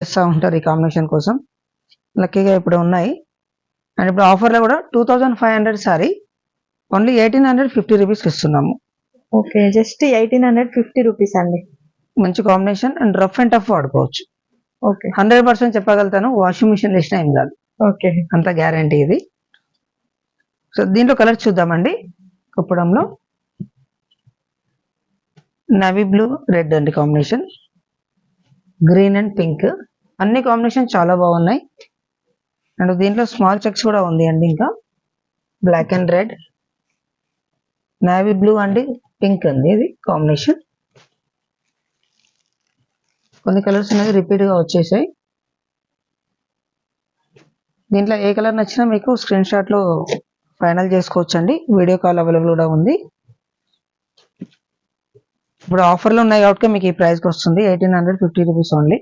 చేస్తూ ఉంటారు ఈ కాంబినేషన్ కోసం. లక్కీగా ఇప్పుడు ఉన్నాయి. అండ్ ఇప్పుడు ఆఫర్లో కూడా 2500 సారీ ఓన్లీ 1850 రూపీస్కి ఇస్తున్నాము. ఓకే, జస్ట్ 1850 రూపీస్ అండి. మంచి combination and rough and tough వాడుకోవచ్చు. ఓకే 100% చెప్పగలుగుతాను, వాషింగ్ మిషన్ వేసినా ఏం కాదు, ఓకే అంత గ్యారంటీ ఇది. సో దీంట్లో కలర్ చూద్దామండి. కుప్పడంలో నవీ బ్లూ రెడ్ అండి కాంబినేషన్, గ్రీన్ అండ్ పింక్, అన్ని కాంబినేషన్ చాలా బాగున్నాయి. అండ్ దీంట్లో స్మాల్ చెక్స్ కూడా ఉంది అండి. ఇంకా black and red, navy blue అండి, పింక్ అండి ఇది కాంబినేషన్. కొన్ని కలర్స్ అనేది రిపీట్గా వచ్చేసాయి. దీంట్లో ఏ కలర్ నచ్చినా మీకు స్క్రీన్ షాట్లో ఫైనల్ చేసుకోవచ్చు అండి. వీడియో కాల్ అవైలబుల్ కూడా ఉంది. ఇప్పుడు ఆఫర్లు ఉన్నాయి కాబట్టి మీకు ఈ ప్రైస్కి వస్తుంది 1850 రూపీస్ ఓన్లీ.